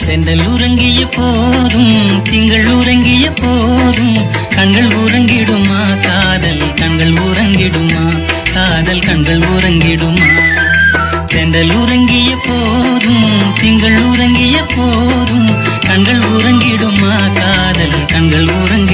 தென்றல் உறங்கிய போதும் திங்கள் உறங்கிய போதும் கண்கள் உறங்கிடுமா காதல் கண்கள் உறங்கிடுமா காதல் கண்கள் உறங்கிடுமா தென்றல் உறங்கிய போதும் திங்கள் உறங்கிய போதும் கண்கள் உறங்கிடுமா காதல் கண்கள் உறங்கிடுமா